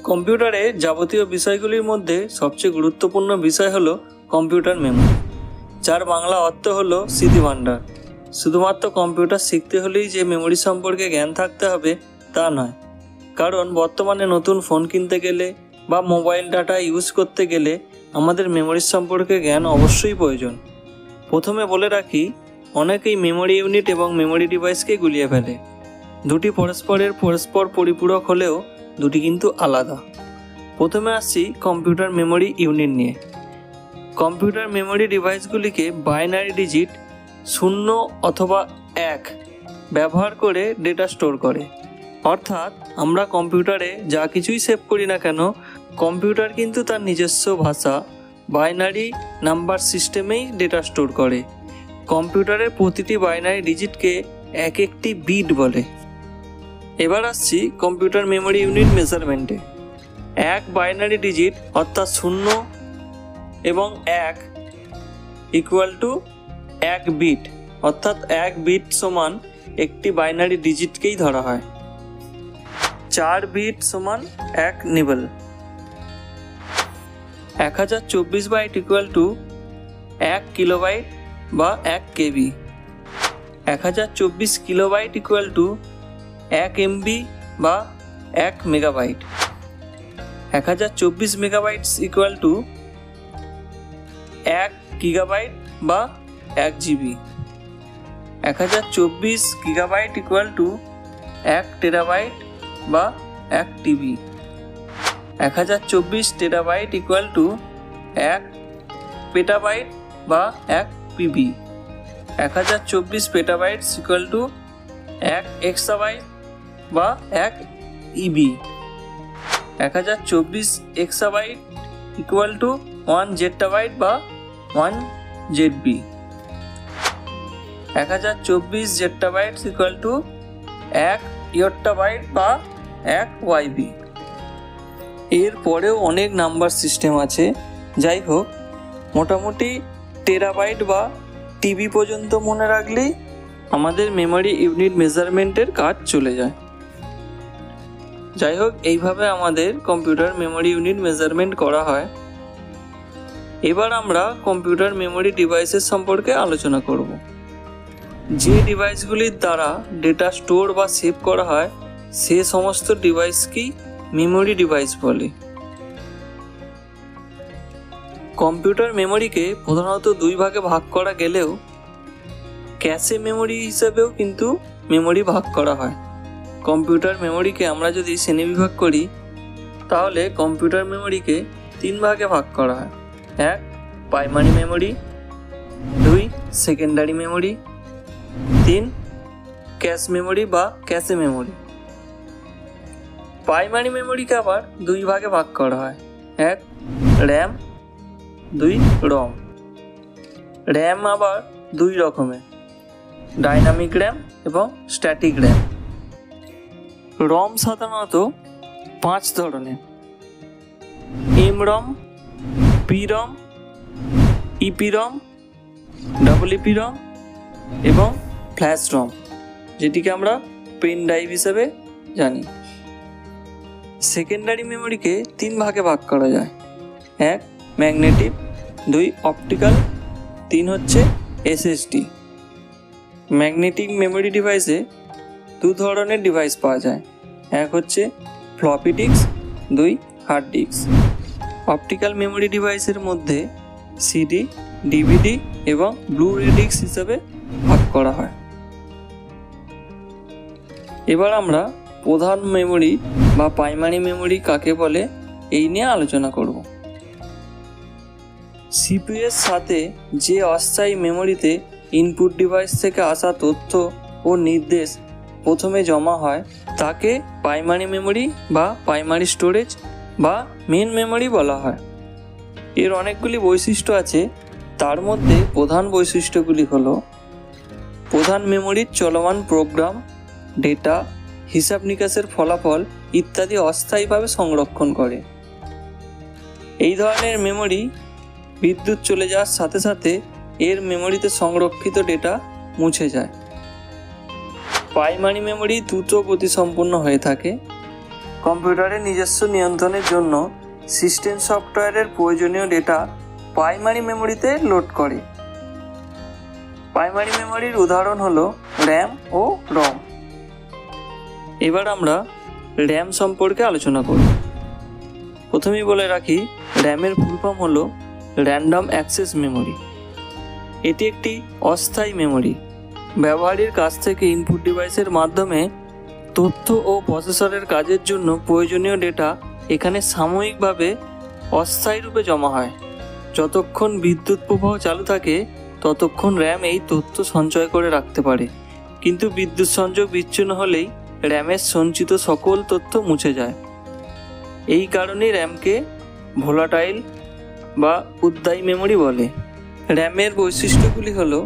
কম্পিউটারে যাবতীয় বিষয়গুলির মধ্যে সবচেয়ে গুরুত্বপূর্ণ বিষয় হলো কম্পিউটার মেমোরি, যার বাংলা অর্থ হলো স্মৃতিভাণ্ডার। শুধুমাত্র কম্পিউটার শিখতে হলেই যে মেমোরি সম্পর্কে জ্ঞান থাকতে হবে তা নয়, কারণ বর্তমানে নতুন ফোন কিনতে গেলে বা মোবাইল ডাটা ইউজ করতে গেলে আমাদের মেমোরির সম্পর্কে জ্ঞান অবশ্যই প্রয়োজন। প্রথমে বলে রাখি, অনেকেই মেমোরি ইউনিট এবং মেমোরি ডিভাইসকে গুলিয়ে ফেলে। দুটি পরস্পর পরিপূরক হলেও দুটি কিন্তু আলাদা। প্রথমে আসছি কম্পিউটার মেমোরি ইউনিট নিয়ে। কম্পিউটার মেমোরি ডিভাইসগুলিকে বাইনারি ডিজিট 0 অথবা 1 ব্যবহার করে ডেটা স্টোর করে। অর্থাৎ আমরা কম্পিউটারে যা কিছুই সেভ করি না কেন, কম্পিউটার কিন্তু তার নিজস্ব ভাষা বাইনারি নাম্বার সিস্টেমেই ডেটা স্টোর করে। কম্পিউটারের প্রতিটি বাইনারি ডিজিটকে এক একটি বিট বলে। এবার আসছি কম্পিউটার মেমোরি ইউনিট মেজারমেন্টে। এক বাইনারি ডিজিট অর্থাৎ 0 এবং 1 ইকুয়াল টু 1 বিট, অর্থাৎ 1 বিট সমান একটি বাইনারি ডিজিটকেই ধরা হয়। 4 বিট সমান 1 nibble. 1024 byte equal to 1 kilobyte বা 1 KB. 1024 kilobyte equal to 1 MB বা 1 megabyte. 1024 megabytes equal to 1 gigabyte বা 1 GB. 1024 gigabyte equal to 1 terabyte বা 1 TB. 1024 terabyte equal to 1 petabyte বা 1 PB. 1024 petabytes equal to 1 exabyte বা 1 EB. 1024 exabyte equal to 1 zettabyte বা 1 ZB. 1024 zettabyte equal to 1 ইয়োটাবাইট বা 1 ওয়াইবি। এর পরেও অনেক নাম্বার সিস্টেম আছে। যাই হোক, মোটামুটি টেরাবাইট বা টিবি পর্যন্ত মনে রাখলেই আমাদের মেমোরি ইউনিট মেজারমেন্টের কাজ চলে যায়। যাই হোক, এইভাবে আমাদের কম্পিউটার মেমোরি ইউনিট মেজারমেন্ট করা হয়। এবার আমরা কম্পিউটার মেমোরি ডিভাইসের সম্পর্কে আলোচনা করব। যে ডিভাইসগুলির দ্বারা ডেটা স্টোর বা সেভ করা হয় সে সমস্ত ডিভাইসকেই মেমোরি ডিভাইস বলে। কম্পিউটার মেমোরিকে প্রধানত দুই ভাগে ভাগ করা গেলেও ক্যাশে মেমোরি হিসেবেও কিন্তু মেমোরি ভাগ করা হয়। কম্পিউটার মেমোরিকে আমরা যদি শ্রেণীবিভাগ করি তাহলে কম্পিউটার মেমোরিকে 3 ভাগে ভাগ করা হয়। 1 primary memory, 2 secondary memory, 3 cache memory বা ক্যাশে মেমোরি। প্রাইমারি মেমোরিকে আবার 2 ভাগে ভাগ করা হয়। 1 র্যাম, 2 রম। র্যাম আবার 2 রকমের, ডাইনামিক র্যাম এবং স্ট্যাটিক র্যাম। রম সাধারণত 5 ধরনের: এমরম, পিরম, ইপিরম, ইপিরম এবং ফ্ল্যাশ রম, যেটিকে আমরা পেন ড্রাইভ হিসেবে জানি। সেকেন্ডারি মেমোরিকে 3 ভাগে ভাগ করা যায়। 1 ম্যাগনেটিক, 2 অপটিক্যাল, 3 হচ্ছে এসএসডি। ম্যাগনেটিক মেমোরি ডিভাইসে 2 ধরনের ডিভাইস পাওয়া যায়। 1 হচ্ছে floppy disk, 2 hard disk. Optical memory ডিভাইসের মধ্যে সিডি, ডিভিডি এবং ব্লু-রে ডিস্ক হিসেবে ভাগ করা হয়। এবার আমরা প্রধান মেমোরি বা প্রাইমারি মেমোরি কাকে বলে এই নিয়ে আলোচনা করব। সিপিইউ এর সাথে যে অস্থায়ী মেমোরিতে ইনপুট ডিভাইস থেকে আসা তথ্য ও নির্দেশ প্রথমে জমা হয় তাকে প্রাইমারি মেমোরি বা প্রাইমারি স্টোরেজ বা মেন মেমোরি বলা হয়। এর অনেকগুলি বৈশিষ্ট্য আছে, তার মধ্যে প্রধান বৈশিষ্ট্যগুলি হলো: প্রধান মেমোরির চলমান প্রোগ্রাম, ডেটা, হিসাব নিকাশের ফলাফল ইত্যাদি অস্থায়ীভাবে সংরক্ষণ করে। এই ধরনের মেমোরি বিদ্যুৎ চলে যাওয়ার সাথে সাথে এর মেমোরিতে সংরক্ষিত ডেটা মুছে যায়। প্রাইমারি মেমোরি দ্রুত গতিসম্পন্ন হয়ে থাকে। কম্পিউটারের নিজস্ব নিয়ন্ত্রণের জন্য সিস্টেম সফটওয়্যারের প্রয়োজনীয় ডেটা প্রাইমারি মেমোরিতে লোড করে। প্রাইমারি মেমোরির উদাহরণ হলো র্যাম ও রম। এবার আমরা র্যাম সম্পর্কে আলোচনা করব। প্রথমেই বলে রাখি, র্যামের ফুল ফর্ম হলো র্যান্ডম অ্যাক্সেস মেমোরি। এটি একটি অস্থায়ী মেমোরি। ব্যবহারীর কাছ থেকে ইনপুট ডিভাইসের মাধ্যমে তথ্য ও প্রসেসরের কাজের জন্য প্রয়োজনীয় ডেটা এখানে সাময়িকভাবে অস্থায়ী রূপে জমা হয়। যতক্ষণ বিদ্যুৎ প্রবাহ চালু থাকে ততক্ষণ র্যাম এই তথ্য সঞ্চয় করে রাখতে পারে, কিন্তু বিদ্যুৎ সংযোগ বিচ্ছিন্ন হলেই র্যামের সঞ্চিত সকল তথ্য মুছে যায়। এই কারণেই র্যামকে ভোলাটাইল বা উদ্বায়ী মেমোরি বলে। র্যামের বৈশিষ্ট্যগুলি হলো,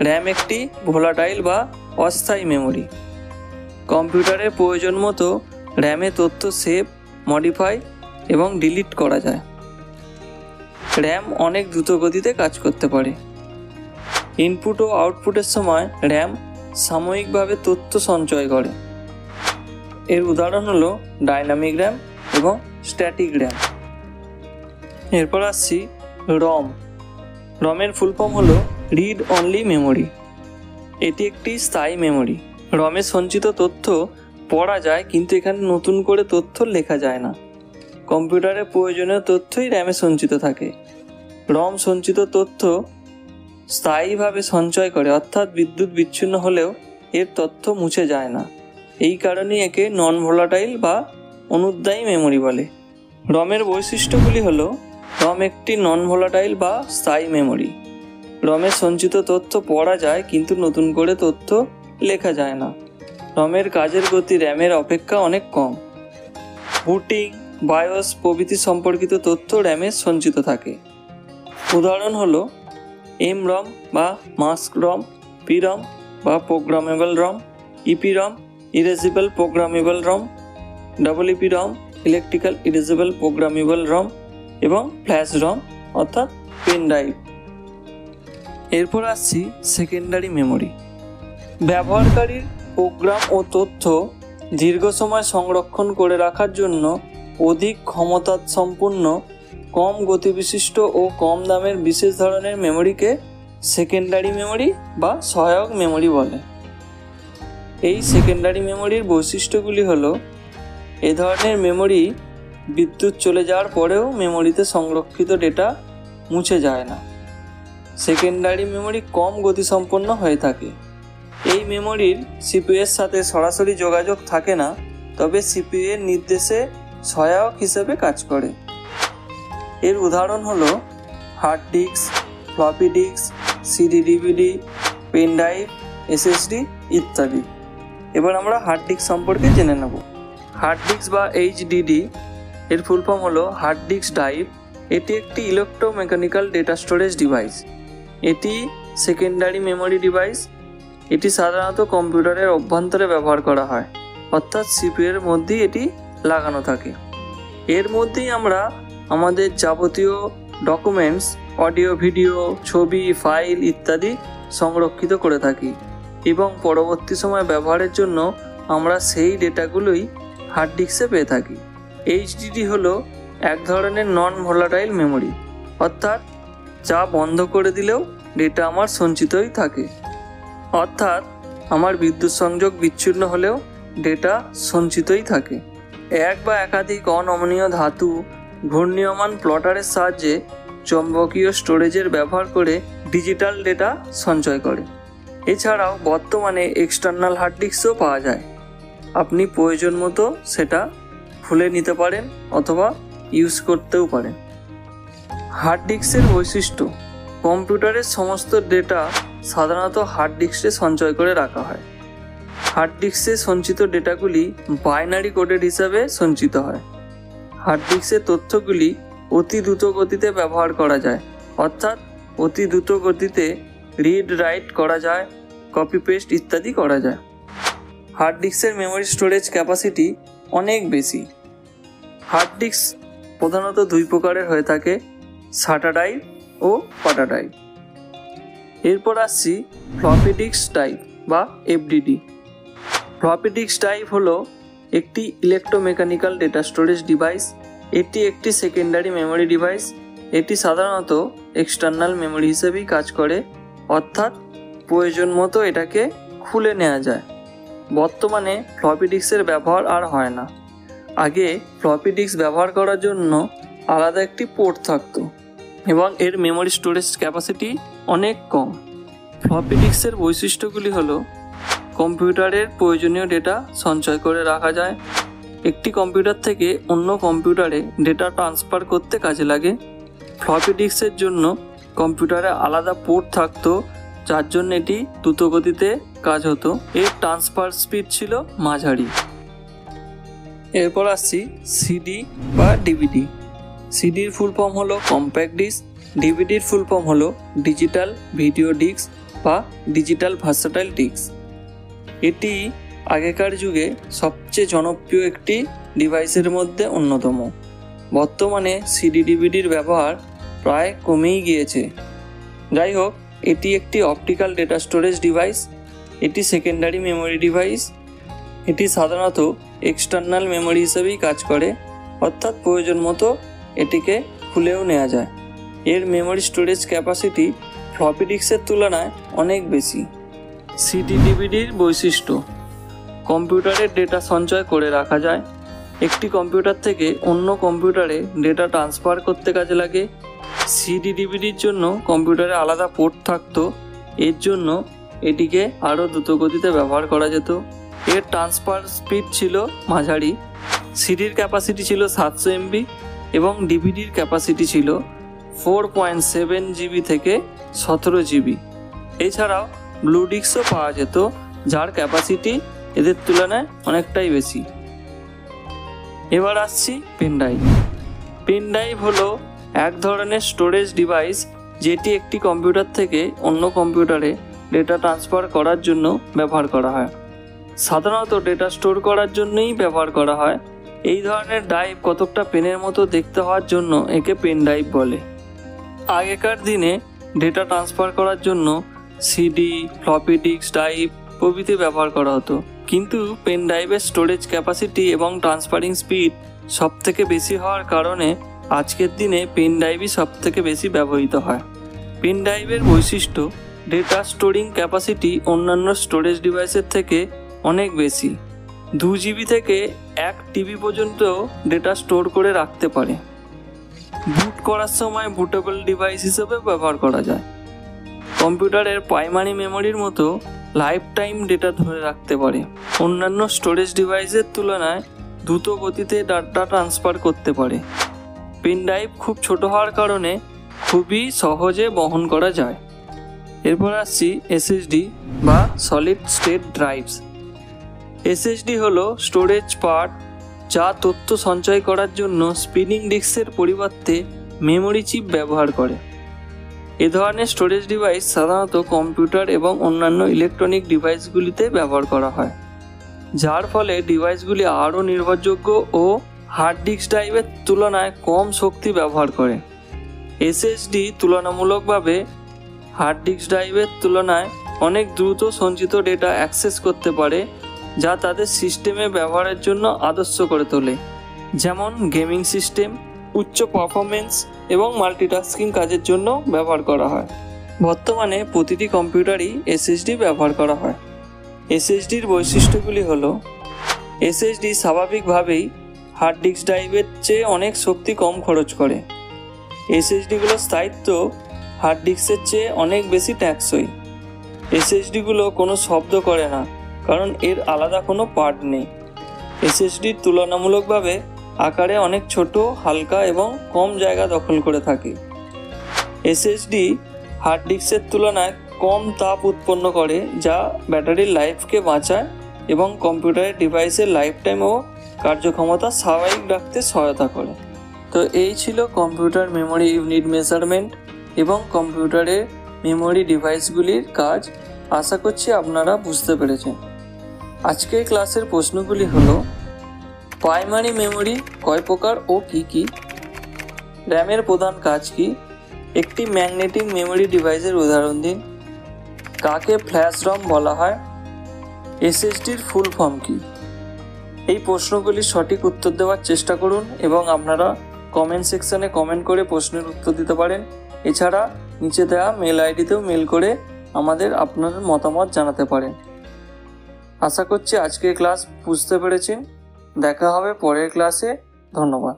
র্যাম একটি ভোলাটাইল বা অস্থায়ী মেমোরি। কম্পিউটারের প্রয়োজন মতো র্যামে তথ্য সেভ, মডিফাই এবং ডিলিট করা যায়। র্যাম অনেক দ্রুত গতিতে কাজ করতে পারে। ইনপুট ও আউটপুটের সময় র্যাম সাময়িকভাবে তথ্য সঞ্চয় করে। এর উদাহরণ হলো ডাইনামিক র্যাম এবং স্ট্যাটিক র্যাম। এরপর আসছি রম। রমের ফুল ফর্ম হলো রিড অনলি মেমোরি। এটি একটি স্থায়ী মেমোরি। রমে সঞ্চিত তথ্য পড়া যায়, কিন্তু এখানে নতুন করে তথ্য লেখা যায় না। কম্পিউটারের প্রয়োজনীয় তথ্যই র্যামে সঞ্চিত থাকে। রম সঞ্চিত তথ্য স্থায়ীভাবে সঞ্চয় করে, অর্থাৎ বিদ্যুৎ বিচ্ছিন্ন হলেও এর তথ্য মুছে যায় না। এই কারণেই একে নন ভোলাটাইল বা অনুদ্বায়ী মেমোরি বলে। রমের বৈশিষ্ট্যগুলি হলো, রম একটি নন ভোলাটাইল বা স্থায়ী মেমোরি। রমের সঞ্চিত তথ্য পড়া যায়, কিন্তু নতুন করে তথ্য লেখা যায় না। রমের কাজের গতি র্যামের অপেক্ষা অনেক কম। বুটিং, বায়োস প্রভৃতি সম্পর্কিত তথ্য র্যামে সঞ্চিত থাকে। উদাহরণ হলো এমরম বা মাস্ক রম, পিরম বা প্রোগ্রামেবল রম, ইপিরম ইরেজিবল প্রোগ্রামেবল রম, ডবলইপিরম ইলেকট্রিক্যাল ইরেজিবল প্রোগ্রামেবল রম এবং ফ্ল্যাশ রম অর্থাৎ পেন ড্রাইভ। এরপর আসছি সেকেন্ডারি মেমোরি। ব্যবহারকারীর প্রোগ্রাম ও তথ্য দীর্ঘ সময় সংরক্ষণ করে রাখার জন্য অধিক ক্ষমতাসম্পন্ন, কম গতিবিশিষ্ট ও কম দামের বিশেষ ধরনের মেমোরিকে সেকেন্ডারি মেমোরি বা সহায়ক মেমোরি বলে। এই সেকেন্ডারি মেমোরির বৈশিষ্ট্যগুলি হলো, এ ধরনের মেমোরি বিদ্যুৎ চলে যাওয়ার পরেও মেমোরিতে সংরক্ষিত ডেটা মুছে যায় না। সেকেন্ডারি মেমোরি কম গতিসম্পন্ন হয়ে থাকে। এই মেমোরির সিপিইউ এর সাথে সরাসরি যোগাযোগ থাকে না, তবে সিপিইউ এর নির্দেশে সহায়ক হিসেবে কাজ করে। এর উদাহরণ হলো hard disk, floppy disk, CD DVD, pen drive, SSD ইত্যাদি। এবার আমরা হার্ড ডিস্ক সম্পর্কে জেনে নেব। হার্ড ডিস্ক বা এইচডিডি এর ফুল ফর্ম হলো হার্ড ডিস্ক ড্রাইভ। এটি একটি ইলেকট্রোমেকানিক্যাল ডেটা স্টোরেজ ডিভাইস। এটি সেকেন্ডারি মেমোরি ডিভাইস। এটি সাধারণত কম্পিউটারের অভ্যন্তরে ব্যবহার করা হয়, অর্থাৎ সিপিইউ এর মধ্যেই এটি লাগানো থাকে। এর মধ্যেই আমরা আমাদের যাবতীয় ডকুমেন্টস, অডিও, ভিডিও, ছবি, ফাইল ইত্যাদি সংরক্ষিত করে থাকি এবং পরবর্তী সময় ব্যবহারের জন্য আমরা সেই ডেটাগুলোই হার্ড ডিস্কে পেয়ে থাকি। এইচডিডি হলো এক ধরনের নন ভোলাটাইল মেমোরি, অর্থাৎ যা বন্ধ করে দিলেও ডেটা আমার সঞ্চিতই থাকে। অর্থাৎ আমার বিদ্যুৎ সংযোগ বিচ্ছিন্ন হলেও ডেটা সঞ্চিতই থাকে। এক বা একাধিক অনমনীয় ধাতু ঘূর্ণীয়মান প্লটারের সাহায্যে চৌম্বকীয় স্টোরেজের ব্যবহার করে ডিজিটাল ডেটা সঞ্চয় করে। এছাড়াও বর্তমানে এক্সটার্নাল হার্ড ডিস্কও পাওয়া যায়। আপনি প্রয়োজন মতো সেটা খুলে নিতে পারেন অথবা ইউজ করতেও পারেন। হার্ড ডিস্কের বৈশিষ্ট্য: কম্পিউটারের সমস্ত ডেটা সাধারণত হার্ড ডিস্কে সঞ্চয় করে রাখা হয়। হার্ড ডিস্কে সঞ্চিত ডেটাগুলি বাইনারি কোডেড হিসাবে সঞ্চিত হয়। হার্ড ডিস্কের তথ্যগুলি অতি দ্রুত গতিতে ব্যবহার করা যায়, অর্থাৎ অতি দ্রুত গতিতে রিড রাইট করা যায়, কপি পেস্ট ইত্যাদি করা যায়। হার্ড ডিস্কের মেমোরি স্টোরেজ ক্যাপাসিটি অনেক বেশি। হার্ড ডিস্ক প্রধানত দুই প্রকারের হয়ে থাকে, সাটা ড্রাইভ ও পাটা ড্রাইভ। এরপর আসছি ফ্লপি ডিস্ক ড্রাইভ বা এফডিডি। ফ্লপি ডিস্ক ড্রাইভ হলো একটি ইলেকট্রোমেকানিক্যাল ডেটা স্টোরেজ ডিভাইস। এটি একটি সেকেন্ডারি মেমোরি ডিভাইস। এটি সাধারণত এক্সটার্নাল মেমোরি হিসেবেই কাজ করে, অর্থাৎ প্রয়োজন মতো এটাকে খুলে নেওয়া যায়। বর্তমানে ফ্লপি ডিস্কের ব্যবহার আর হয় না। আগে ফ্লপি ডিস্ক ব্যবহার করার জন্য আলাদা একটি পোর্ট থাকতো এবং এর মেমোরি স্টোরেজ ক্যাপাসিটি অনেক কম। ফ্লপি ডিস্কের বৈশিষ্ট্যগুলি হলো কম্পিউটারের প্রয়োজনীয় ডেটা সঞ্চয় করে রাখা যায়, একটি কম্পিউটার থেকে অন্য কম্পিউটারে ডেটা ট্রান্সফার করতে কাজে লাগে। ফ্লপি ডিস্কের জন্য কম্পিউটারে আলাদা পোর্ট থাকতো, যার জন্য এটি দ্রুতগতিতে কাজ হতো। এর ট্রান্সফার স্পিড ছিল মাঝারি। এরপর আসছি সিডি বা ডিভিডি। সিডির ফুল ফর্ম হলো কম্প্যাক্ট ডিস্ক, ডিভিডির ফুল ফর্ম হলো ডিজিটাল ভিডিও ডিস্ক বা ডিজিটাল ভার্সেটাইল ডিস্ক। এটি আগেকার যুগে সবচেয়ে জনপ্রিয় একটি ডিভাইসের মধ্যে অন্যতম। বর্তমানে সিডি ডিভিডির ব্যবহার প্রায় কমেই গিয়েছে। যাই হোক, এটি একটি অপটিক্যাল ডেটা স্টোরেজ ডিভাইস। এটি সেকেন্ডারি মেমোরি ডিভাইস। এটি সাধারণত এক্সটার্নাল মেমোরি হিসেবেই কাজ করে, অর্থাৎ প্রয়োজন মতো এটিকে খুলেও নেওয়া যায়। এর মেমোরি স্টোরেজ ক্যাপাসিটি ফ্লপি ডিস্কের তুলনায় অনেক বেশি। সিডি ডিভিডির বৈশিষ্ট্য: কম্পিউটারের ডেটা সঞ্চয় করে রাখা যায়, একটি কম্পিউটার থেকে অন্য কম্পিউটারে ডেটা ট্রান্সফার করতে কাজে লাগে। সিডি ডিভিডির জন্য কম্পিউটারে আলাদা পোর্ট থাকতো, এর জন্য এটিকে আরও দ্রুতগতিতে ব্যবহার করা যেত। এর ট্রান্সফার স্পিড ছিল মাঝারি। সিডির ক্যাপাসিটি ছিল 700 MB এবং ডিভিডির ক্যাপাসিটি ছিল 4.7 GB থেকে 17 GB। এছাড়াও ব্লু ডিস্কও পাওয়া যেত, যার ক্যাপাসিটি এদের তুলনায় অনেকটাই বেশি। এবার আসছি পেনড্রাইভ। পেনড্রাইভ হলো এক ধরনের স্টোরেজ ডিভাইস, যেটি একটি কম্পিউটার থেকে অন্য কম্পিউটারে ডেটা ট্রান্সফার করার জন্য ব্যবহার করা হয়। সাধারণত ডেটা স্টোর করার জন্যই ব্যবহার করা হয়। এই ধরনের ড্রাইভ কতকটা পেনের মতো দেখতে হওয়ার জন্য একে পেন ড্রাইভ বলে। আগেকার দিনে ডেটা ট্রান্সফার করার জন্য সিডি, ফ্লপি ডিস্ক ড্রাইভ প্রভৃতি ব্যবহার করা হতো, কিন্তু পেন ড্রাইভের স্টোরেজ ক্যাপাসিটি এবং ট্রান্সফারিং স্পিড সব থেকে বেশি হওয়ার কারণে আজকের দিনে পেন ড্রাইভই সব থেকে বেশি ব্যবহৃত হয়। পেন ড্রাইভের বৈশিষ্ট্য: ডেটা স্টোরিং ক্যাপাসিটি অন্যান্য স্টোরেজ ডিভাইসের থেকে অনেক বেশি। 2 GB থেকে 1 TB পর্যন্ত ডেটা স্টোর করে রাখতে পারে। বুট করার সময় বুটেবল ডিভাইস হিসেবে ব্যবহার করা যায়। কম্পিউটারের প্রাইমারি মেমোরির মতো লাইফ টাইম ডেটা ধরে রাখতে পারে। অন্যান্য স্টোরেজ ডিভাইসের তুলনায় দ্রুত গতিতে ডাটা ট্রান্সফার করতে পারে। পেন ড্রাইভ খুব ছোট হওয়ার কারণে খুবই সহজে বহন করা যায়। এরপর আসছি SSD বা সলিড স্টেট ড্রাইভস। SSD হলো স্টোরেজ পার্ট, যা তথ্য সঞ্চয় করার জন্য স্পিনিং ডিস্কের পরিবর্তে মেমোরি চিপ ব্যবহার করে। এ ধরনের স্টোরেজ ডিভাইস সাধারণত কম্পিউটার এবং অন্যান্য ইলেকট্রনিক ডিভাইসগুলিতে ব্যবহার করা হয়, যার ফলে ডিভাইসগুলি আরও নির্ভরযোগ্য ও হার্ড ডিস্ক ড্রাইভের তুলনায় কম শক্তি ব্যবহার করে। SSD তুলনামূলকভাবে হার্ড ডিস্ক ড্রাইভের তুলনায় অনেক দ্রুত সঞ্চিত ডেটা অ্যাক্সেস করতে পারে, যা তাদের সিস্টেমে ব্যবহারের জন্য আদর্শ করে তোলে, যেমন গেমিং সিস্টেম, উচ্চ পারফরমেন্স এবং মাল্টিটাস্কিং কাজের জন্য ব্যবহার করা হয়। বর্তমানে প্রতিটি কম্পিউটারই SSD ব্যবহার করা হয়। SSDর বৈশিষ্ট্যগুলি হলো: SSD স্বাভাবিকভাবেই হার্ড ডিস্ক ড্রাইভের চেয়ে অনেক শক্তি কম খরচ করে। SSDগুলোর স্থায়িত্ব হার্ড ডিস্কের চেয়ে অনেক বেশি টেকসই। SSDগুলো কোনো শব্দ করে না, কারণ এর আলাদা কোনো পার্ট নেই। SSDর তুলনামূলকভাবে আকারে অনেক ছোট, হালকা এবং কম জায়গা দখল করে থাকে। SSD হার্ড ডিস্কের তুলনায় কম তাপ উৎপন্ন করে, যা ব্যাটারির লাইফকে বাঁচায় এবং কম্পিউটারের ডিভাইসের লাইফ টাইম ও কার্যক্ষমতা স্বাভাবিক রাখতে সহায়তা করে। তো এই ছিল কম্পিউটার মেমোরি ইউনিট মেজারমেন্ট এবং কম্পিউটারের মেমোরি ডিভাইসগুলির কাজ। আশা করছি আপনারা বুঝতে পেরেছেন। আজকের ক্লাসের প্রশ্নগুলি হলো: প্রাইমারি মেমোরি কয় প্রকার ও কী কী? র্যামের প্রধান কাজ কী? একটি ম্যাগনেটিক মেমোরি ডিভাইসের উদাহরণ দিন। কাকে ফ্ল্যাশ রম বলা হয়? SSDর ফুল ফর্ম কী? এই প্রশ্নগুলির সঠিক উত্তর দেওয়ার চেষ্টা করুন এবং আপনারা কমেন্ট সেকশনে কমেন্ট করে প্রশ্নের উত্তর দিতে পারেন। এছাড়া নিচে দেওয়া মেল আইডিতেও মেল করে আমাদের আপনার মতামত জানাতে পারেন। আশা করছি আজকের ক্লাস বুঝতে পেরেছেন। দেখা হবে পরের ক্লাসে। ধন্যবাদ।